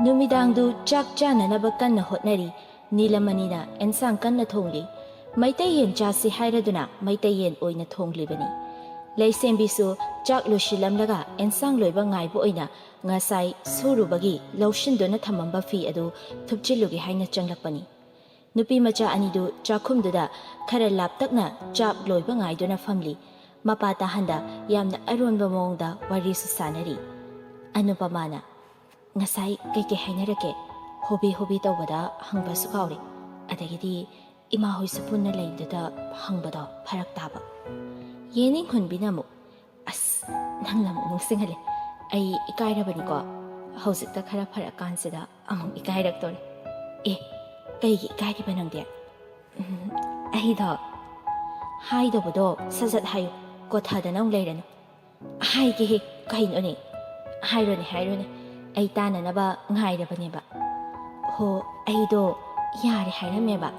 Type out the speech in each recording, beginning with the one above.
नुमिदांदु चाक चाननब कन्न होटनरी नीलमणिना एनसांग कन्न थोंगली मैतै येन चासी हाइरदुना मैतै येन ओइना थोंगलिबनी लैसेंबिसु चाक लुशिलमलगा एनसांग लोइबा ngaइबो ओइना ngasai surubagi lausinduna thamamba fi adu thupchilugi haina changlakpani nupi macha anidu chakhumduda khara laptakna chap loiba ngaiduna famli mapata handa yamna aronba mongda wari su sanari anupamana ngasai keke hainarake hobi tawbada hangba su kauri adagidi ima hoi supunna leiduda hangbada pharak taba yening hunbinamu as nanglam nungsingale ai ikairabani ko hausikta khara pharak kansida among ikairak tore kaigi ikairiba nangde ai da hai da bodo sajat hayu kothada nang leiranu hai gi kain oni haironi ai tana na ba ngairabani ba ho ai do yare hairame ba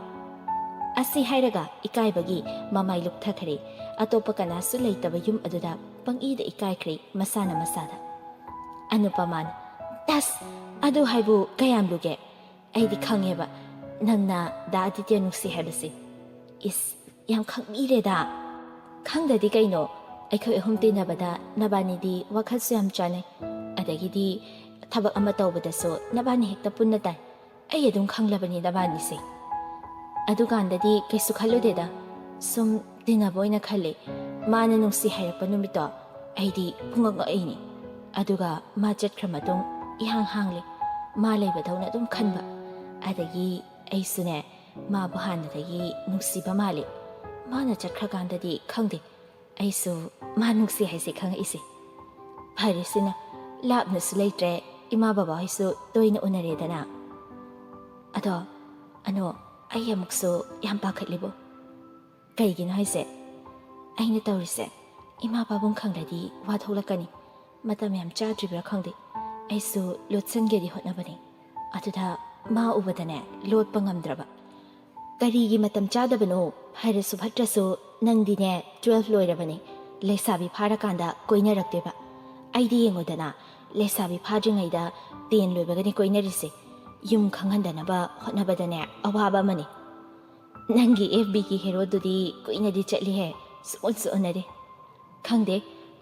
asi hairaga ikaibagi mamai luk thakare atopa kana su leitaba yum aduda pangi da ikaikre masada Anupaman tas adu haibu kayam luge ai di khangeba nangna da aditya nuksi habasi is yam khangire da khangda di kaino ai khoi humti nabada nabani di wakhal su yam chane adagi di thabak ama tawbada so nabani hekta punna tai ai adum khanglabani nabani se adu ganda di kaisu khalude da sum dina boina khale mana nuksi hairapa numito ai di punga aini aduga ma chatkhra matung ihang hangli ma leiba dauna dum khanba adagi aisune ma buhana dagi nuksiba mali mana chatkha ganda di khangde aisu ma nuksi haise khang ise pharisina labna suleitre ima baba haisu toina unare dana ado ano ayamukso yam pakhatlibo kaigino haise aina tawrise ima babung khangradi wa tholakani matam yam chadribra khangde aisu lotsangedi hotnabani atuda ma ubadane lot pangamdraba karigi matam chadabano haire subhatrasu nangdine 12 loirabani lesabi pharakanda koina rakteba aidi yengodana lesabi phajingaida 10 loibagani koina rise yum khanghandana ba hotnabadane awaba mani nangi fb ki hero dudi koina di chatli he su onare khangde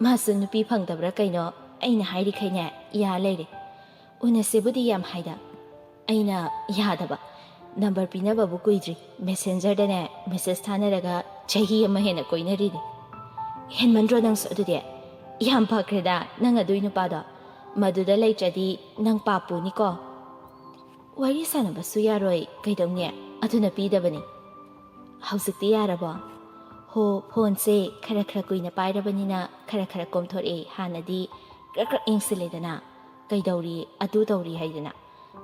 masu nupi phangdabra kaino aina hairi khaina ya leire unasebudi yam haida aina yadaba number pinaba bu kuidri messenger dane message thanaraga chahi ama hena koinari ni henmandro nang so dude yam pakreda nang adui nupada maduda leichadi nang papu ni ko wari sanaba su yaroi kaidongne aduna pidabani hausikti yaraba ho phone se khara kuina pairabani na khara komthore hanadi krak ingsiledana kaidawri adu dawri haidana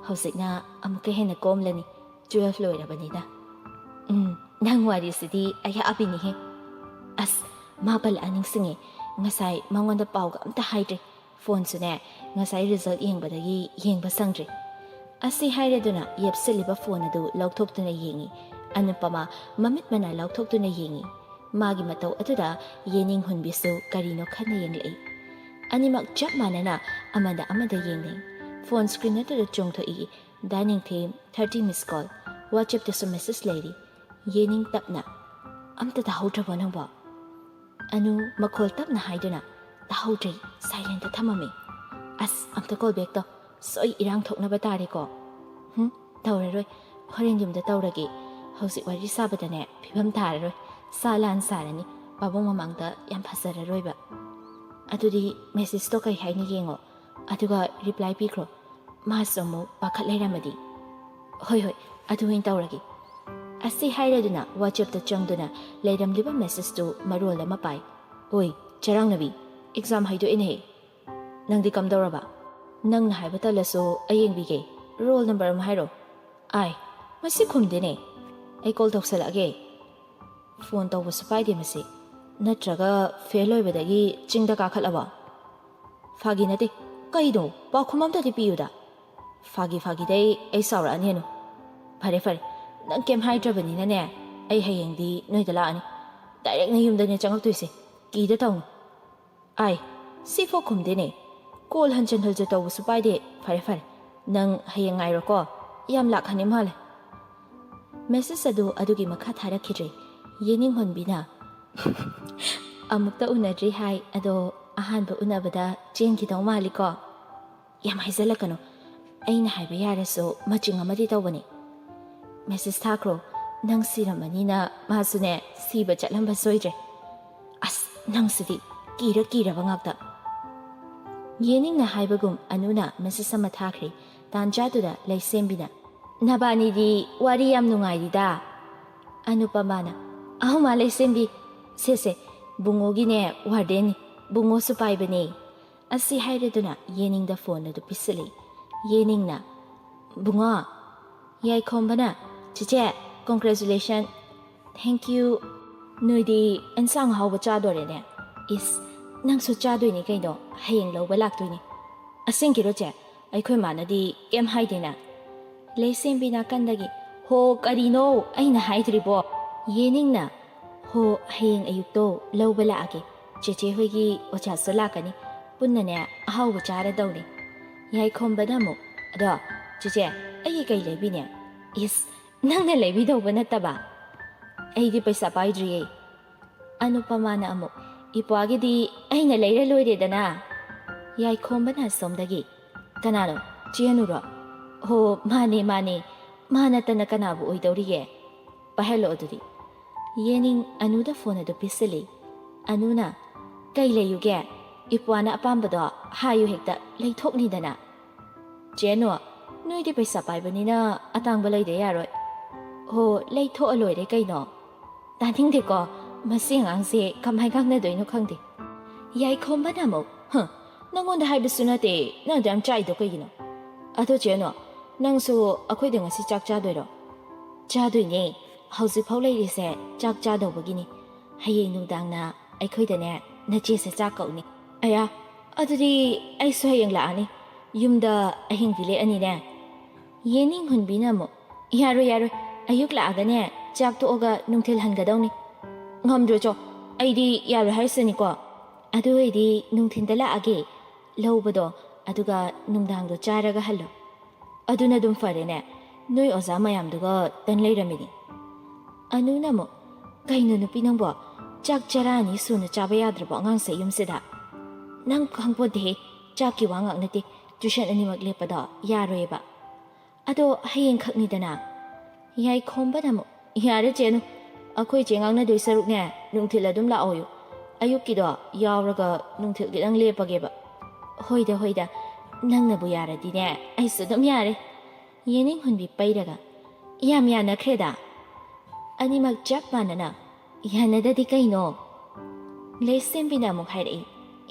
hausikna amuka hena komlani 12 loirabani da nang wari sidi aya abini he as mabal aning singe ngasai mangonda pawga amta haidre phone sune ngasai result yengbadagi yengba sangdre asi haireduna yepseliba phone adu laukthokduna yengi anupama mamit mana laukthokduna yengi magi matau atuda yening hunbisu karino khana yenglei animak chap manana amada yengne phone screen atuda chongthoi dining theme 30 miss call whatsapp to some message lady yening tapna amta ta hautrabo nangba anu makhol tapna haiduna ta hautri silent ta thamame as amta call back to soi irang thokna batare ko tawraroi horen yumda tawragi hausi wari sabadane phibam thararoi salan sarani babong mamangda yam phasararoiba adudi message to kai haini yengo aduga reply pikro masomu pakhat leiramadi hoi aduin tawragi asi hairaduna whatsapp ta changduna leiramliba message to marol ama pai oi charang nabi exam haido ine nangdi kam dawraba nang haiba talaso ayengbi roll number am hairo ai masi khumdene ai call tawsalage phone tawba supaide masi natraga fail oibadagi chingda kakhalaba fagi nate kaido pa khumamta di piyuda fagi dai ai sawra anenu fare nang kem haidrabani na ne ai hayengdi noida la ani direct na yumda ne changak tuise ki da taw ai si fo khumdene call hanjan halja tawba supaide fare ꯅꯪ ꯍꯌꯦꯡ ꯉꯥꯏꯔꯣꯀꯣ ꯌꯥꯝ ꯂꯥꯛꯍꯟꯅꯤ ꯃꯥꯜꯂꯦ message ꯑꯗꯨꯒꯤ ꯃꯈꯥ ꯊꯥꯔꯛꯈꯤꯗ꯭ꯔꯦ ꯌꯦꯅꯤꯡꯍꯣꯟꯕꯤꯅ ꯑꯃꯨꯛꯇ ꯎꯅꯗ꯭ꯔꯤ ꯍꯥꯏ ꯑꯗꯣ ꯑꯍꯥꯟꯕ ꯎꯅꯕꯗ ꯆꯦꯟꯈꯤꯗꯧ ꯃꯥꯜꯂꯤꯀꯣ ꯌꯥꯝ ꯍꯥꯏꯖꯜꯂꯛꯀꯅꯨ ꯑꯩꯅ ꯍꯥꯏꯕ ꯌꯥꯔꯁꯨ ꯃꯆꯤꯡ ꯑꯃꯗꯤ ꯇꯧꯕꯅꯤ ꯃꯦꯁꯦꯖ ꯊꯥꯈ꯭ꯔꯣ ꯅꯪ ꯁꯤꯔꯝꯃꯅꯤꯅ ꯃꯥꯁꯨꯅꯦ ꯁꯤꯕ ꯆꯠꯂꯝꯕ ꯁꯣꯏꯗ꯭ꯔꯦ ꯑꯁ ꯅꯪꯁꯤꯗꯤ ꯀꯤꯔꯕ ꯉꯥꯛꯇ ꯌꯦꯅꯤꯡꯅ ꯍꯥꯏꯕꯒꯨꯝ ꯑꯅꯨꯅ ꯃꯦꯁꯦꯖ ꯑꯃ ꯊꯥꯈ꯭ꯔꯦ ꯇꯥꯟꯖꯥꯗꯨꯗ ꯂꯩꯁꯦꯝꯕꯤꯅ ꯅꯕꯥꯅꯤꯗꯤ ꯋꯥꯔꯤ ꯌꯥꯝ ꯅꯨꯡꯉꯥꯏꯔꯤꯗ ꯑꯅꯨꯄꯃꯥꯅ ꯑꯍꯨꯝ ꯂꯩꯁꯦꯝꯕꯤ ꯁꯦꯁꯦ ꯕꯨꯡꯉꯣꯒꯤꯅꯦ ꯋꯥꯔꯗꯦꯟꯅꯤ ꯕꯨꯡꯉꯣꯁꯨ ꯄꯥꯏꯕꯅꯦ ꯑꯁꯤ ꯍꯥꯏꯔꯗꯨꯅ ꯌꯦꯅꯤꯡꯗ ꯐꯣꯟ ꯑꯗꯨ ꯄꯤꯁꯤꯜꯂꯤ ꯌꯦꯅꯤꯡꯅ ꯕꯨꯡꯉꯣ ꯌꯥꯏꯈꯣꯝꯕꯅ ꯆꯤꯆꯦ ꯀꯣꯡꯒ꯭ꯔꯦꯆꯨꯂꯦꯁꯟ ꯊꯦꯡꯛ ꯌꯨ ꯅꯣꯏꯗꯤ ꯑꯦꯟꯁꯥꯡ ꯍꯥꯎꯕ ꯆꯥꯗꯣꯔꯦꯅꯦ ꯏꯁ ꯅꯪꯁꯨ ꯆꯥꯗꯣꯏꯅꯤ ꯀꯩꯅꯣ ꯍꯌꯦꯡ ꯂꯧꯕ ꯂꯥꯛꯇꯣꯏꯅꯤ ꯑꯁꯦꯡꯀꯤꯔꯣ ꯆꯦ ꯑꯩꯈꯣꯏ ꯃꯥꯅꯗꯤ ꯀꯩꯝ ꯍꯥꯏꯗꯦꯅ ꯂꯩꯁꯦꯝꯕꯤ ꯅꯥꯀꯟꯗꯒꯤ ꯍꯣ ꯀꯔꯤꯅꯣ ꯑꯩꯅ ꯍꯥꯏꯗ꯭ꯔꯤꯕꯣ ꯌꯦꯅꯤꯡꯅ ꯍꯣ ꯍꯌꯦꯡ ꯑꯌꯨꯛꯇꯣ ꯂꯧꯕ ꯂꯥꯛꯑꯒꯦ ꯆꯦꯆꯦ ꯍꯣꯏꯒꯤ ꯑꯣꯖꯥꯁꯨ ꯂꯥꯛꯀꯅꯤ ꯄꯨꯟꯅꯅꯦ ꯑꯍꯥꯎꯕ ꯆꯥꯔꯗꯧꯅꯤ ꯌꯥꯏꯈꯣꯝꯕꯅ ꯑꯃꯨꯛ ꯑꯗꯣ ꯆꯦꯆꯦ ꯑꯩꯒꯤ ꯀꯩ ꯂꯩꯕꯤꯅꯦ ꯏꯁ ꯅꯪꯅ ꯂꯩꯕꯤꯗꯧꯕ ꯅꯠꯇꯕ ꯑꯩꯗꯤ ꯄꯩꯁꯥ ꯄꯥꯏꯗ꯭ꯔꯤꯌꯦ ꯑꯅꯨꯄꯃꯥꯅ ꯑꯃꯨꯛ ꯏꯄ꯭ꯋꯥꯒꯤꯗꯤ ꯑꯩꯅ ꯂꯩꯔ ꯂꯣꯏꯔꯦꯗꯅ ꯌꯥꯏꯈꯣꯝꯕꯅ ꯁꯣꯝꯗꯒꯤ ꯀꯅꯥꯅꯣ ꯆꯦꯅꯨꯔꯣ ꯍꯣ ꯃꯥꯅꯦ ꯃꯥ ꯅꯠꯇꯅ ꯀꯅꯥꯕꯨ ꯑꯣꯏꯗꯧꯔꯤꯒꯦ ꯄꯥꯏꯍꯜꯂꯣ ꯑꯗꯨꯗꯤ ꯌꯦꯅꯤꯡ ꯑꯅꯨꯗ ꯐꯣꯟ ꯑꯗꯨ ꯄꯤꯁꯤꯜꯂꯤ ꯑꯅꯨꯅ ꯀꯩ ꯂꯩꯌꯨꯒꯦ ꯏꯄ꯭ꯋꯥꯅ ꯑꯄꯥꯝꯕꯗꯣ ꯍꯥꯏꯌꯨ ꯍꯦꯛꯇ ꯂꯩꯊꯣꯛꯅꯤꯗꯅ ꯆꯦꯅꯨ ꯅꯣꯏꯗꯤ ꯄꯩꯁꯥ ꯄꯥꯏꯕꯅꯤꯅ ꯑꯇꯥꯡꯕ ꯂꯩꯗ ꯌꯥꯔꯣꯏ ꯍꯣ ꯂꯩꯊꯣꯛꯑ ꯂꯣꯏꯔꯦ ꯀꯩꯅꯣ ꯇꯥꯅꯤꯡꯗꯦꯀꯣ ꯃꯁꯤ ꯑꯉꯥꯡꯁꯦ ꯀꯃꯥꯏ ꯉꯥꯡꯅꯗꯣꯏꯅꯣ ꯈꯪꯗꯦ ꯌꯥꯏꯈꯣꯝꯕꯅ ꯑꯃꯨꯛ ꯅꯪꯉꯣꯟꯗ ꯍꯥꯏꯕꯁꯨ ꯅꯠꯇꯦ ꯅꯪ ꯌꯥꯝ ꯆꯥꯏꯗꯣ ꯀꯩꯒꯤꯅꯣ ꯑꯗꯣ ꯆꯦꯅꯨ ꯅꯪꯁꯨ ꯑꯩꯈꯣꯏꯗ ꯉꯁꯤ ꯆꯥꯛ ꯆꯥꯗꯣꯏꯔꯣ ꯆꯥꯗꯣꯏꯅꯦ ꯍꯧꯖꯤꯛꯐꯥꯎ ꯂꯩꯔꯤꯁꯦ ꯆꯥꯛ ꯆꯥꯗꯧꯕꯒꯤꯅꯤ ꯍꯌꯦꯡ ꯅꯨꯡꯗꯥꯡꯅ ꯑꯩꯈꯣꯏꯗꯅꯦ ꯅꯆꯦꯁꯦ ꯆꯥꯛ ꯀꯧꯅꯤ ꯑꯌꯥ ꯑꯗꯨꯗꯤ ꯑꯩꯁꯨ ꯍꯌꯦꯡ ꯂꯥꯛꯑꯅꯤ ꯌꯨꯝꯗ ꯑꯍꯤꯡꯗꯤ ꯂꯦꯛꯑꯅꯤꯅꯦ ꯌꯦꯅꯤꯡ ꯍꯨꯟꯕꯤꯅ ꯑꯃꯨꯛ ꯌꯥꯔꯣꯏ ꯑꯌꯨꯛ ꯂꯥꯛꯑꯒꯅꯦ ꯆꯥꯛ ꯇꯣꯛꯑꯒ ꯅꯨꯡꯊꯤꯜ ꯍꯟꯒꯗꯧꯅꯤ ꯉꯝꯗ꯭ꯔꯣ ꯆꯣ ꯑꯩꯗꯤ ꯌꯥꯔꯣꯏ ꯍꯥꯏꯔꯤꯁꯤꯅꯤꯀꯣ ꯑꯗꯨ ꯑꯣꯏꯗꯤ ꯅꯨꯡꯊꯤꯟꯗ ꯂꯥꯛꯑꯒꯦ ꯂꯧꯕꯗꯣ ꯑꯗꯨꯒ ꯅꯨꯡꯗꯥꯡꯗꯣ ꯆꯥꯔꯒ ꯍꯜꯂꯣ ꯑꯗꯨꯅ ꯑꯗꯨꯝ ꯐꯔꯦꯅꯦ ꯅꯣꯏ ꯑꯣꯖꯥ ꯃꯌꯥꯝꯗꯨꯒ ꯇꯪ ꯂꯩꯔꯝꯃꯤꯅꯤ ꯑꯅꯨꯅ ꯑꯃꯨꯛ ꯀꯩꯅꯣ ꯅꯨꯄꯤ ꯅꯪꯕꯣ ꯆꯥꯛ ꯆꯔꯥ ꯑꯅꯤ ꯁꯨꯅ ꯆꯥꯕ ꯌꯥꯗ꯭ꯔꯕꯣ ꯑꯉꯥꯡꯁꯦ ꯌꯨꯝꯁꯤꯗ ꯅꯪ ꯈꯪꯄꯣꯟꯇꯦꯍꯦ ꯆꯥꯛꯀꯤ ꯋꯥ ꯉꯥꯛ ꯅꯠꯇꯦ ꯇ꯭ꯌꯨꯁꯟ ꯑꯅꯤꯃꯛ ꯂꯦꯞꯄꯗꯣ ꯌꯥꯔꯣꯏꯕ ꯑꯗꯣ ꯍꯌꯦꯡ ꯈꯛꯅꯤꯗꯅ ꯌꯥꯏꯈꯣꯝꯕꯅ ꯑꯃꯨꯛ ꯌꯥꯔꯦ ꯆꯦꯅꯨ ꯑꯩꯈꯣꯏ ꯆꯦ ꯉꯥꯡꯅꯗꯣꯏ ꯁꯔꯨꯛꯅꯦ ꯅꯨꯡꯊꯤꯜ ꯑꯗꯨꯝ ꯂꯥꯛꯑꯣꯌꯨ ꯑꯌꯨꯛꯀꯤꯗꯣ ꯌꯥꯎꯔꯒ ꯅꯨꯡꯊꯤꯜ ꯈꯤꯇꯪ ꯂꯦꯞꯄꯒꯦꯕ ꯍꯣꯏꯗ ꯅꯪꯅꯕꯨ ꯌꯥꯔꯗꯤꯅꯦ ꯑꯩꯁꯨ ꯑꯗꯨꯝ ꯌꯥꯔꯦ ꯌꯦꯅꯤꯡ ꯍꯨꯟꯕꯤ ꯄꯩꯔꯒ ꯌꯥꯝ ꯌꯥꯅꯈ꯭ꯔꯦꯗ ꯑꯅꯤꯃꯛ ꯆꯞ ꯃꯥꯟꯅꯅ ꯌꯥꯅꯗꯗꯤ ꯀꯩꯅꯣ ꯂꯩꯁꯦꯝꯕꯤꯅ ꯑꯃꯨꯛ ꯍꯥꯏꯔꯛꯏ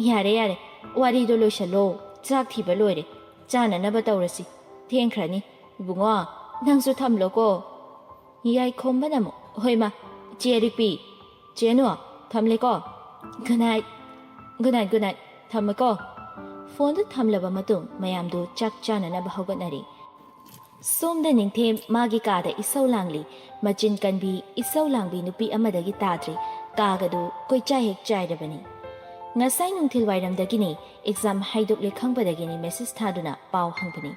ꯌꯥꯔꯦ ꯋꯥꯔꯤꯗꯣ ꯂꯣꯏꯁꯜꯂꯣ ꯆꯥꯛ ꯊꯤꯕ ꯂꯣꯏꯔꯦ ꯆꯥꯅꯅꯕ ꯇꯧꯔꯁꯤ ꯊꯦꯡꯈ꯭ꯔꯅꯤ ꯏꯕꯨꯡꯉꯣ ꯅꯪꯁꯨ ꯊꯝꯂꯣꯀꯣ ꯌꯥꯏꯈꯣꯝꯕꯅ ꯑꯃꯨꯛ ꯍꯣꯏ ꯃꯥ ꯆꯦ ꯔꯤꯛꯄꯤ ꯆꯦꯅꯨ ꯊꯝꯂꯦꯀꯣ ꯒꯨꯗ ꯅꯥꯏꯠ ꯊꯝꯃꯦꯀꯣ ꯐꯣꯟꯗꯨ ꯊꯝꯂꯕ ꯃꯇꯨꯡ ꯃꯌꯥꯝꯗꯨ ꯆꯥꯛ ꯆꯥꯅꯅꯕ ꯍꯧꯒꯠꯅꯔꯤ ꯁꯣꯝꯗ ꯅꯤꯡꯊꯦꯝ ꯃꯥꯒꯤ ꯀꯥꯗ ꯏꯁꯧ ꯂꯥꯡꯂꯤ ꯃꯆꯤꯟ ꯀꯟꯕꯤ ꯏꯁꯧ ꯂꯥꯡꯕꯤ ꯅꯨꯄꯤ ꯑꯃꯗꯒꯤ ꯇꯥꯗ꯭ꯔꯤ ꯀꯥꯒꯗꯨ ꯀꯣꯏꯆꯥꯏ ꯍꯦꯛ ꯆꯥꯏꯔꯕꯅꯤ ꯉꯁꯥꯏ ꯅꯨꯡꯊꯤꯜ ꯋꯥꯏꯔꯝꯗꯒꯤꯅꯤ ꯑꯦꯛꯖꯥꯝ ꯍꯥꯏꯗꯣꯛꯂꯦ ꯈꯪꯕꯗꯒꯤꯅꯤ ꯃꯦꯁꯦꯖ ꯊꯥꯗꯨꯅ ꯄꯥꯎ ꯍꯪꯕꯅꯤ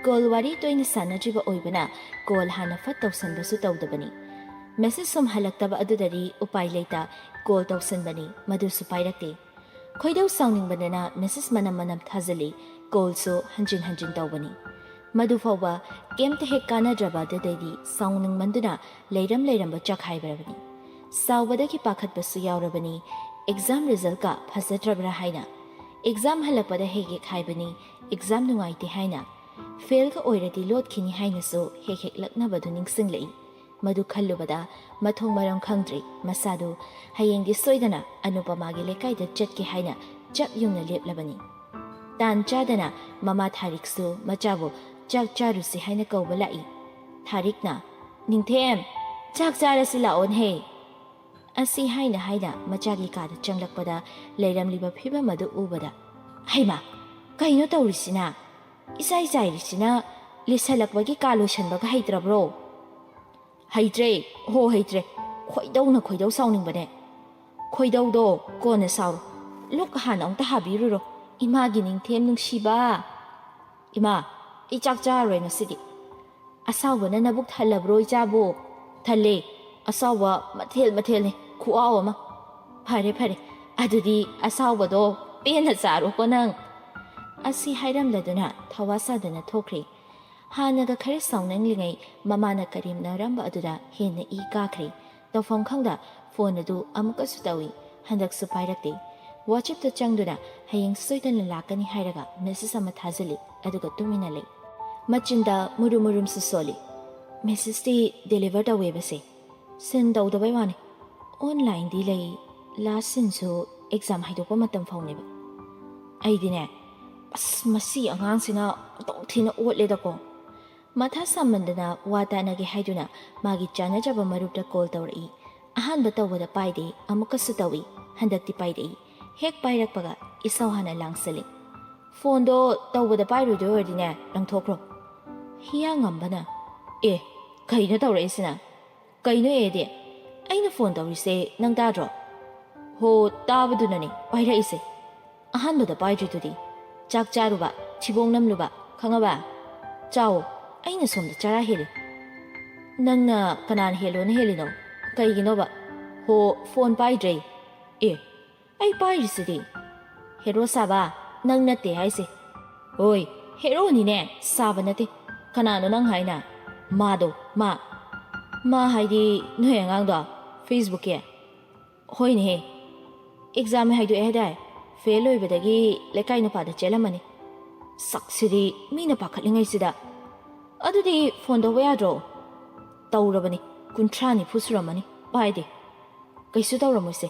ꯀꯣꯜ ꯋꯥꯔꯤ ꯇꯣꯏꯅ ꯁꯥꯟꯅꯗ꯭ꯔꯤꯕ ꯑꯣꯏꯕꯅ ꯀꯣꯜ ꯍꯥꯟꯅ ꯐꯠ ꯇꯧꯁꯟꯕꯁꯨ ꯇꯧꯗꯕꯅꯤ ꯃꯦꯁꯦꯖ ꯁꯨꯝ ꯍꯜꯂꯛꯇꯕ ꯑꯗꯨꯗꯗꯤ ꯎꯄꯥꯏ ꯂꯩꯇ ꯀꯣꯜ ꯇꯧꯁꯟꯕꯅꯤ ꯃꯗꯨꯁꯨ ꯄꯥꯏꯔꯛꯇꯦ ꯈꯣꯏꯗꯧ ꯁꯥꯎꯅꯤꯡꯕꯗꯅ ꯃꯦꯁꯦꯖ ꯃꯅꯝ ꯊꯥꯖꯤꯜꯂꯤ ꯀꯣꯜꯁꯨ ꯍꯟꯖꯤꯟ ꯇꯧꯕꯅꯤ ꯃꯗꯨ ꯐꯥꯎꯕ ꯀꯩꯝꯇ ꯍꯦꯛ ꯀꯥꯟꯅꯗ꯭ꯔꯕ ꯑꯗꯨꯗꯩꯗꯤ ꯁꯥꯎꯅꯤꯡꯃꯟꯗꯨꯅ ꯂꯩꯔꯝꯕ ꯆꯈꯥꯏꯕꯔꯕꯅꯤ ꯁꯥꯎꯕꯗꯒꯤ ꯄꯥꯈꯠꯄꯁꯨ ꯌꯥꯎꯔꯕꯅꯤ ꯑꯦꯛꯖꯥꯝ ꯔꯤꯖꯜꯀ ꯐꯖꯗ꯭ꯔꯕ꯭ꯔꯥ ꯍꯥꯏꯅ ꯑꯦꯛꯖꯥꯝ ꯍꯜꯂꯛꯄꯗ ꯍꯦꯛ ꯍꯥꯏꯕꯅꯤ ꯑꯦꯛꯖꯥꯝ ꯅꯨꯡꯉꯥꯏꯇꯦ ꯍꯥꯏꯅ ꯐꯦꯜꯒ ꯑꯣꯏꯔꯗꯤ ꯂꯣꯠꯈꯤꯅꯤ ꯍꯥꯏꯅꯁꯨ ꯍꯦꯛ ꯂꯛꯅꯕꯗꯨ ꯅꯤꯡꯁꯤꯡꯂꯛꯏ ꯃꯗꯨ ꯈꯜꯂꯨꯕꯗ ꯃꯊꯣꯡ ꯃꯔꯝ ꯈꯪꯗ꯭ꯔꯤ ꯃꯁꯥꯗꯨ ꯍꯌꯦꯡꯗꯤ ꯁꯣꯏꯗꯅ ꯑꯅꯨꯄꯃꯥꯒꯤ ꯂꯩꯀꯥꯏꯗ ꯆꯠꯀꯦ ꯍꯥꯏꯅ ꯆꯞ ꯌꯨꯡꯅ ꯂꯦꯞꯂꯕꯅꯤ ꯇꯥꯟ ꯆꯥꯗꯅ ꯃꯃꯥ ꯊꯥꯔꯤꯛꯁꯨ ꯃꯆꯥꯕꯨ ꯆꯥꯛ ꯆꯥꯔꯨꯁꯤ ꯍꯥꯏꯅ ꯀꯧꯕ ꯂꯥꯛꯏ ꯊꯥꯔꯤꯛꯅ ꯅꯤꯡꯊꯦꯝ ꯆꯥꯛ ꯆꯥꯔꯁꯤ ꯂꯥꯛꯑꯣꯅꯍꯦ ꯑꯁꯤ ꯍꯥꯏꯅ ꯃꯆꯥꯒꯤ ꯀꯥꯗ ꯆꯪꯂꯛꯄꯗ ꯂꯩꯔꯝꯂꯤꯕ ꯐꯤꯕꯝ ꯑꯗꯨ ꯎꯕꯗ ꯍꯩꯃꯥ ꯀꯩꯅꯣ ꯇꯧꯔꯤꯁꯤꯅ ꯏꯆꯥꯏ ꯆꯥꯏꯔꯤꯁꯤꯅ ꯂꯤꯁꯜꯂꯛꯄꯒꯤ ꯀꯥ ꯂꯣꯏꯁꯟꯕꯒ ꯍꯩꯇ꯭ꯔꯕ꯭ꯔꯣ ꯍꯩꯇ꯭ꯔꯦ ꯈꯣꯏꯗꯧ ꯁꯥꯎꯅꯤꯡꯕꯅꯦ ꯈꯣꯏꯗꯧꯗꯣ ꯀꯣꯟꯅ ꯁꯥꯎꯔꯣ ꯂꯨꯛ ꯍꯥꯟꯅ ꯑꯃꯨꯛꯇ ꯍꯥꯕꯤꯔꯨꯔꯣ ꯏꯃꯥꯒꯤ ꯅꯤꯡꯊꯦꯝ ꯅꯨꯡꯁꯤꯕ ꯏꯃꯥ ꯆꯥꯛ ꯆꯥꯔꯣꯏ ꯉꯁꯤꯗꯤ ꯑꯁꯥꯎꯕꯅ ꯅꯕꯨꯛ ꯊꯜꯂꯕ꯭ꯔꯣ ꯏꯆꯥꯕꯨ ꯊꯜꯂꯦ ꯑꯁꯥꯎꯕ ꯃꯊꯦꯜꯅꯤ ꯈꯨꯍꯥꯎ ꯑꯃ ꯐꯔꯦ ꯑꯗꯨꯗꯤ ꯑꯁꯥꯎꯕꯗꯣ ꯄꯦꯟꯅ ꯆꯥꯔꯣꯀꯣ ꯅꯪ ꯑꯁꯤ ꯍꯥꯏꯔꯝꯂꯗꯨꯅ ꯊꯋꯥ ꯁꯥꯗꯅ ꯊꯣꯛꯈ꯭ꯔꯦ ꯍꯥꯟꯅꯒ ꯈꯔ ꯁꯥꯎꯅꯤꯡꯂꯤꯉꯩ ꯃꯃꯥꯅ ꯀꯔꯦꯝꯅꯔꯝꯕ ꯑꯗꯨꯗ ꯍꯦꯟꯅ ꯏ ꯀꯥꯈ꯭ꯔꯦ ꯇꯧꯐꯝ ꯈꯪꯗ ꯐꯣꯟ ꯑꯗꯨ ꯑꯃꯨꯛꯀꯁꯨ ꯇꯧꯏ ꯍꯟꯗꯛꯁꯨ ꯄꯥꯏꯔꯛꯇꯦ ꯋꯥꯆꯦꯞꯇ ꯆꯪꯗꯨꯅ ꯍꯌꯦꯡ ꯁꯣꯏꯗꯅ ꯂꯥꯛꯀꯅꯤ ꯍꯥꯏꯔꯒ ꯃꯦꯁꯦꯖ ꯑꯃ ꯊꯥꯖꯤꯜꯂꯤ ꯑꯗꯨꯒ ꯇꯨꯃꯤꯟꯅ ꯂꯩ ꯃꯆꯤꯟꯗ ꯃꯨꯔꯨꯝꯁꯨ ꯁꯣꯜꯂꯤ ꯃꯦꯁꯦꯖꯇꯤ ꯗꯦꯂꯤꯚꯔ ꯇꯧꯋꯦꯕꯁꯦ ꯁꯤꯟ ꯇꯧꯗꯕꯩ ꯋꯥꯅꯤ ꯑꯣꯟꯂꯥꯏꯟꯗꯤ ꯂꯩ ꯂꯥꯁ ꯁꯤꯟꯁꯨ ꯑꯦꯛꯖꯥꯝ ꯍꯥꯏꯗꯣꯛꯄ ꯃꯇꯝ ꯐꯥꯎꯅꯦꯕ ꯑꯩꯗꯤꯅꯦ ꯑꯁ ꯃꯁꯤ ꯑꯉꯥꯡꯁꯤꯅ ꯑꯣꯟꯊꯣꯛ ꯊꯤꯅ ꯑꯣꯠꯂꯦꯗꯀꯣ ꯃꯊꯥ ꯁꯥꯃꯟꯗꯅ ꯋꯥ ꯇꯥꯟꯅꯒꯦ ꯍꯥꯏꯗꯨꯅ ꯃꯥꯒꯤ ꯆꯥꯟꯅꯖꯕ ꯃꯔꯨꯞꯇ ꯀꯣꯜ ꯇꯧꯔꯛꯏ ꯑꯍꯥꯟꯕ ꯇꯧꯕꯗ ꯄꯥꯏꯗꯦ ꯑꯃꯨꯛꯀꯁꯨ ꯇꯧꯏ ꯍꯟꯗꯛꯇꯤ ꯄꯥꯏꯔꯛꯏ ꯍꯦꯛ ꯄꯥꯏꯔꯛꯄꯒ ꯏꯁꯧ ꯍꯥꯟꯅ ꯂꯥꯡꯁꯤꯜꯂꯤ ꯐꯣꯟꯗꯣ ꯇꯧꯕꯗ ꯄꯥꯏꯔꯣꯏꯗꯣꯏ ꯑꯣꯏꯔꯗꯤꯅꯦ ꯂꯪꯊꯣꯛꯈ꯭ꯔꯣ ꯍꯤꯌꯥꯡꯉꯝꯕꯅ ꯑꯦ ꯀꯩꯅꯣ ꯇꯧꯔꯛꯏꯁꯤꯅ ꯀꯩꯅꯣ ꯑꯦꯗꯤ ꯑꯩꯅ ꯐꯣꯟ ꯇꯧꯔꯤꯁꯦ ꯅꯪ ꯇꯥꯗ꯭ꯔꯣ ꯍꯣ ꯇꯥꯕꯗꯨꯅꯅꯦ ꯄꯥꯏꯔꯛꯏꯁꯦ ꯑꯍꯥꯟꯕꯗ ꯄꯥꯏꯗ꯭ꯔꯤꯗꯨꯗꯤ ꯆꯥꯛ ꯆꯥꯔꯨꯕ ꯊꯤꯕꯣꯡ ꯅꯝꯂꯨꯕ ꯈꯪꯉꯕ ꯆꯥꯎ ꯑꯩꯅ ꯁꯣꯝꯗ ꯆꯔꯥ ꯍꯦꯜꯂꯤ ꯅꯪꯅ ꯀꯅꯥꯅ ꯍꯦꯜꯂꯤꯅꯣ ꯀꯩꯒꯤꯅꯣꯕ ꯍꯣ ꯐꯣꯟ ꯄꯥꯏꯗ꯭ꯔꯦ ꯑꯦ ꯑꯩ ꯄꯥꯏꯔꯤꯁꯤꯗꯤ ꯍꯦꯔꯣ ꯁꯥꯕ ꯅꯪ ꯅꯠꯇꯦ ꯍꯥꯏꯁꯦ ꯍꯣꯏ ꯍꯦꯔꯣꯅꯤꯅꯦ ꯁꯥꯕ ꯅꯠꯇꯦ ꯀꯅꯥꯅꯣ ꯅꯪ ꯍꯥꯏꯅ ꯃꯥꯗꯣ ꯃꯥ ꯍꯥꯏꯗꯤ ꯅꯣꯏ ꯑꯉꯥꯡꯗꯣ ꯐꯦꯁꯕꯨꯛꯀꯤ ꯍꯣꯏꯅꯦꯍꯦ ꯑꯦꯛꯖꯥꯝ ꯍꯥꯏꯗꯣꯛꯑꯦ ꯍꯥꯏꯗꯥꯏ ꯐꯦꯜ ꯑꯣꯏꯕꯗꯒꯤ ꯂꯩꯀꯥꯏ ꯅꯨꯄꯥꯗ ꯆꯦꯜꯂꯝꯃꯅꯤ ꯁꯛꯁꯤꯗꯤ ꯃꯤꯅ ꯄꯥꯈꯠꯂꯤꯉꯩꯁꯤꯗ ꯑꯗꯨꯗꯤ ꯐꯣꯟ ꯇꯧꯕ ꯌꯥꯗ꯭ꯔꯣ ꯇꯧꯔꯕꯅꯤ 30-40 ꯁꯨꯔꯝꯃꯅꯤ ꯄꯥꯏꯗꯦ ꯀꯩꯁꯨ ꯇꯧꯔꯝꯃꯣꯏꯁꯦ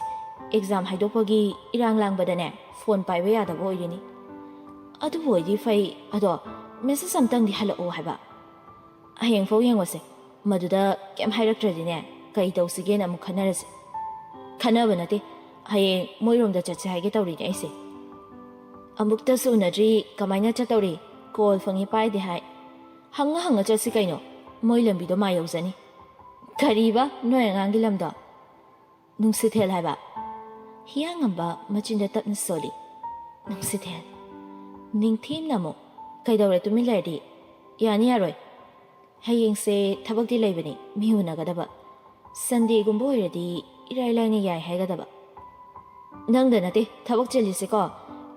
ꯑꯦꯛꯖꯥꯝ ꯍꯥꯏꯗꯣꯛꯄꯒꯤ ꯏꯔꯥꯡ ꯂꯥꯡꯕꯗꯅꯦ ꯐꯣꯟ ꯄꯥꯏꯕ ꯌꯥꯗꯕ ꯑꯣꯏꯔꯤꯅꯤ ꯑꯗꯨꯕꯨ ꯑꯣꯏꯗꯤ ꯐꯩ ꯑꯗꯣ ꯃꯦꯁꯦꯖ ꯑꯝꯇꯪꯗꯤ ꯍꯜꯂꯛꯑꯣ ꯍꯥꯏꯕ ꯍꯌꯦꯡꯐꯥꯎ ꯌꯦꯡꯉꯣꯁꯦ ꯃꯗꯨꯗ ꯀꯩꯝ ꯍꯥꯏꯔꯛꯇ꯭ꯔꯗꯤꯅꯦ ꯀꯩ ꯇꯧꯁꯤꯒꯦꯅ ꯑꯃꯨꯛ ꯈꯟꯅꯔꯁꯦ ꯈꯟꯅꯕ ꯅꯠꯇꯦ ꯍꯌꯦꯡ ꯃꯣꯏꯔꯣꯝꯗ ꯆꯠꯁꯦ ꯍꯥꯏꯒꯦ ꯇꯧꯔꯤꯅꯦ ꯑꯩꯁꯦ ꯑꯃꯨꯛꯇꯁꯨ ꯎꯅꯗ꯭ꯔꯤ ꯀꯃꯥꯏꯅ ꯆꯠꯇꯧꯔꯤ ꯀꯣꯜ ꯐꯪꯉꯤ ꯄꯥꯏꯗꯦ ꯍꯥꯏ ꯍꯪꯉ ꯆꯠꯁꯤ ꯀꯩꯅꯣ ꯃꯣꯏ ꯂꯝꯕꯤꯗꯣ ꯃꯥ ꯌꯧꯖꯅꯤ ꯀꯔꯤꯕ ꯅꯣꯏ ꯑꯉꯥꯡꯒꯤ ꯂꯝꯗꯣ ꯅꯨꯡꯁꯤꯊꯦꯜ ꯍꯥꯏꯕ ꯍꯤꯌꯥꯡꯉꯝꯕ ꯃꯆꯤꯟꯗ ꯇꯞꯅ ꯁꯣꯜꯂꯤ ꯅꯨꯡꯁꯤꯊꯦꯜ ꯅꯤꯡꯊꯦꯝꯅ ꯑꯃꯨꯛ ꯀꯩꯗꯧꯔꯦ ꯇꯨꯃꯤꯟ ꯂꯩꯔꯗꯤ ꯌꯥꯅꯤ ꯌꯥꯔꯣꯏ ꯍꯌꯦꯡꯁꯦ ꯊꯕꯛꯇꯤ ꯂꯩꯕꯅꯤ ꯃꯤ ꯎꯅꯒꯗꯕ ꯁꯟꯗꯦꯒꯨꯝꯕ ꯑꯣꯏꯔꯗꯤ ꯏꯔꯥꯏ ꯂꯥꯏꯅ ꯌꯥꯏ ꯍꯥꯏꯒꯗꯕ ꯅꯪꯗ ꯅꯠꯇꯦ ꯊꯕꯛ ꯆꯤꯜꯂꯤꯁꯦꯀꯣ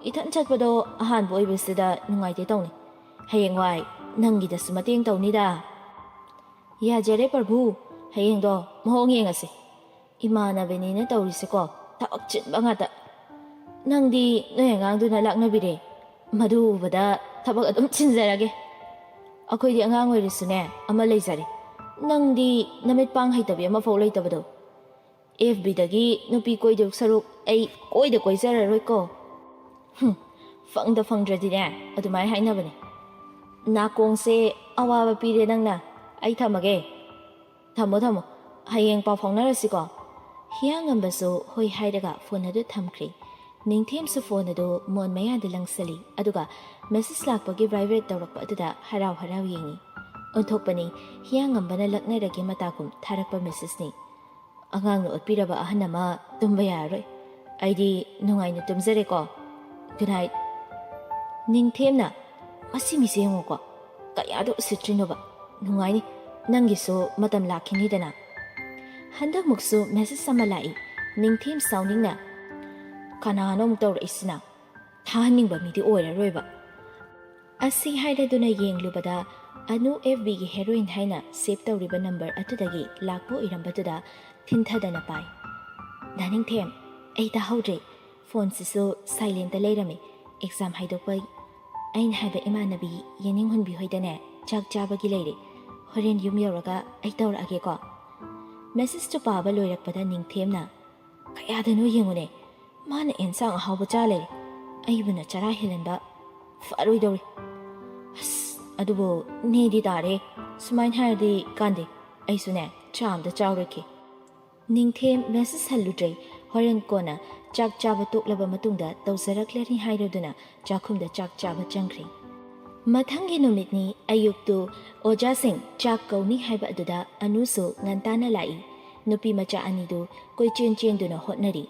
ꯏꯊꯟ ꯆꯠꯄꯗꯣ ꯑꯍꯥꯟꯕ ꯑꯣꯏꯕꯁꯤꯗ ꯅꯨꯡꯉꯥꯏꯇꯦ ꯇꯧꯅꯤ ꯍꯌꯦꯡꯋꯥꯏ ꯅꯪꯒꯤꯗꯁꯨ ꯃꯇꯦꯡ ꯇꯧꯅꯤꯗ ꯌꯥꯖꯔꯦ ꯄ꯭ꯔꯚꯨ ꯍꯌꯦꯡꯗꯣ ꯃꯑꯣꯡ ꯌꯦꯡꯉꯁꯤ ꯏꯃꯥꯟꯅꯕꯅꯤꯅ ꯇꯧꯔꯤꯁꯦꯀꯣ ꯊꯕꯛ ꯆꯤꯟꯕ ꯉꯥꯛꯇ ꯅꯪꯗꯤ ꯅꯣꯏ ꯑꯉꯥꯡꯗꯨꯅ ꯂꯥꯛꯅꯕꯤꯔꯦ ꯃꯗꯨ ꯎꯕꯗ ꯊꯕꯛ ꯑꯗꯨꯝ ꯆꯤꯟꯖꯔꯒꯦ ꯑꯩꯈꯣꯏꯗꯤ ꯑꯉꯥꯡ ꯑꯣꯏꯔꯁꯨꯅꯦ ꯑꯃ ꯂꯩꯖꯔꯦ ꯅꯪꯗꯤ ꯅꯃꯤꯠ ꯄꯥꯡ ꯍꯩꯇꯕꯤ ꯑꯃꯐꯥꯎ ꯂꯩꯇꯕꯗꯣ FBꯗꯒꯤ ꯅꯨꯄꯤ ꯀꯣꯏꯗꯧ ꯁꯔꯨꯛ ꯑꯩ ꯀꯣꯏꯖꯔꯔꯣꯏꯀꯣ ꯐꯪꯗ꯭ꯔꯗꯤꯅꯦ ꯑꯗꯨꯃꯥꯏꯅ ꯍꯥꯏꯅꯕꯅꯦ ꯅꯥꯀꯣꯡꯁꯦ ꯑꯋꯥꯕ ꯄꯤꯔꯦ ꯅꯪꯅ ꯑꯩ ꯊꯝꯃꯒꯦ ꯊꯝꯃꯣ ꯍꯌꯦꯡ ꯄꯥꯎ ꯐꯥꯎꯅꯔꯁꯤꯀோ ꯍꯤꯌꯥꯡꯉꯝꯕꯁꯨ ꯍꯣꯏ ꯍꯥꯏꯔꯒ ꯐꯣꯟ ꯑꯗꯨ ꯊꯝꯈ꯭ꯔꯦ ꯅꯤꯡꯊꯦꯝꯁꯨ ꯐꯣꯟ ꯑꯗꯨ ꯃꯣꯟ ꯃꯌꯥꯗ ꯂꯪꯁꯤꯜꯂꯤ ꯑꯗꯨꯒ ꯃꯦꯁꯦꯖ ꯂꯥꯛꯄꯒꯤ ꯚꯥꯏꯕ꯭ꯔꯦꯠ ꯇꯧꯔꯛꯄ ꯑꯗꯨꯗ ꯍꯔꯥꯎ ꯌꯦꯡꯉꯤ ꯑꯣꯟꯊꯣꯛꯄꯅꯤ ꯍꯤꯌꯥꯡꯉꯝꯕꯅ ꯂꯛꯅꯔꯒꯦ ꯃꯇꯥꯒꯨꯝ ꯊꯥꯔꯛꯄ ꯃꯦꯁꯦꯖꯅꯤ ꯑꯉꯥꯡꯅ ꯑꯣꯠꯄꯤꯔꯕ ꯑꯍꯟ ꯑꯃ ꯇꯨꯝꯕ ꯌꯥꯔꯔꯣꯏ ꯑꯩꯗꯤ ꯅꯨꯡꯉꯥꯏꯅ ꯇꯨꯝꯖꯔꯦꯀꯣ ꯒꯨꯗ ꯅꯥꯏꯠ ꯅꯤꯡꯊꯦꯝꯅ ꯃꯁꯤ ꯃꯤꯁꯦ ꯌꯦꯡꯉꯣꯀꯣ ꯀꯌꯥꯗ ꯎꯁꯤꯠꯇ꯭ꯔꯤꯅꯣꯕ ꯅꯨꯡꯉꯥꯏꯅꯤ ꯅꯪꯒꯤꯁꯨ ꯃꯇꯝ ꯂꯥꯛꯈꯤꯅꯤꯗꯅ ꯍꯟꯗꯛꯃꯨꯛꯁꯨ ꯃꯦꯁꯦꯖ ꯑꯃ ꯂꯥꯛꯏ ꯅꯤꯡꯊꯦꯝ ꯁꯥꯎꯅꯤꯡꯅ ꯀꯅꯥꯅꯣ ꯑꯃꯨꯛ ꯇꯧꯔꯛꯏꯁꯤꯅ ꯊꯥꯍꯟꯅꯤꯡꯕ ꯃꯤꯗꯤ ꯑꯣꯏꯔꯔꯣꯏꯕ ꯑꯁꯤ ꯍꯥꯏꯔꯗꯨꯅ ꯌꯦꯡꯂꯨꯕꯗ ꯑꯅꯨ FBꯒꯤ ꯍꯦꯔꯣꯏꯟ ꯍꯥꯏꯅ ꯁꯦꯞ ꯇꯧꯔꯤꯕ ꯅꯝꯕꯔ ꯑꯗꯨꯗꯒꯤ ꯂꯥꯛꯄ ꯑꯣꯏꯔꯝꯕꯗꯨꯗ ꯊꯤꯟꯊꯗꯅ ꯄꯥꯏ ꯅꯤꯡꯊꯦꯝ ꯑꯩ ꯇꯥꯍꯧꯗ꯭ꯔꯦ ꯐꯣꯟꯁꯤꯁꯨ ꯁꯥꯏꯂꯦꯟꯇ ꯂꯩꯔꯝꯃꯤ ꯑꯦꯛꯖꯥꯝ ꯍꯥꯏꯗꯣꯛꯄꯩ ꯑꯩꯅ ꯍꯥꯏꯕ ꯏꯃꯥꯟꯅꯕꯤ ꯌꯦꯅꯤꯡꯍꯨꯟꯕꯤ ꯍꯣꯏꯗꯅꯦ ꯆꯥꯛ ꯆꯥꯕꯒꯤ ꯂꯩꯔꯦ ꯍꯣꯔꯦꯟ ꯌꯨꯝ ꯌꯧꯔꯒ ꯑꯩ ꯇꯧꯔꯛꯑꯒꯦꯀꯣ ꯃꯦꯁꯦꯖꯇꯨ ꯄꯥꯕ ꯂꯣꯏꯔꯛꯄꯗ ꯅꯤꯡꯊꯦꯝꯅ ꯀꯌꯥꯗꯅꯣ ꯌꯦꯡꯉꯨꯅꯦ ꯃꯥꯅ ꯑꯦꯟꯁꯥꯡ ꯑꯍꯥꯎꯕ ꯆꯥ ꯂꯩꯔꯦ ꯑꯩꯕꯨꯅ ꯆꯔꯥ ꯍꯦꯜꯍꯟꯕ ꯐꯔꯣꯏꯗꯧꯔꯤ ꯑꯁ ꯑꯗꯨꯕꯨ ꯅꯦꯗꯤ ꯇꯥꯔꯦ ꯁꯨꯃꯥꯏꯅ ꯍꯥꯏꯔꯗꯤ ꯀꯥꯟꯗꯦ ꯑꯩꯁꯨꯅꯦ ꯆꯥ ꯑꯝꯇ ꯆꯥꯎꯔꯛꯈꯤ ꯅꯤꯡꯊꯦꯝ ꯃꯦꯁꯦꯖ ꯍꯜꯂꯨꯗ꯭ꯔꯦ ꯍꯣꯔꯦꯟ ꯀꯣꯟꯅ ꯆꯥꯛ ꯆꯥꯕ ꯇꯣꯛꯂꯕ ꯃꯇꯨꯡꯗ ꯇꯧꯖꯔꯛꯂꯅꯤ ꯍꯥꯏꯔꯗꯨꯅ ꯆꯥꯛꯈꯨꯝꯗ ꯆꯥꯛ ꯆꯥꯕ ꯆꯪꯈ꯭ꯔꯦ ꯃꯊꯪꯒꯤ ꯅꯨꯃꯤꯠꯅꯤ ꯑꯌꯨꯛꯇꯨ ꯑꯣꯖꯥꯁꯤꯡ ꯆꯥꯛ ꯀꯧꯅꯤ ꯍꯥꯏꯕ ꯑꯗꯨꯗ ꯑꯅꯨꯁꯨ ꯉꯟꯇꯥꯅ ꯂꯥꯛꯏ ꯅꯨꯄꯤ ꯃꯆꯥ ꯑꯅꯤꯗꯨ ꯀꯣꯏꯆꯦꯟ ꯆꯦꯟꯗꯨꯅ ꯍꯣꯠꯅꯔꯤ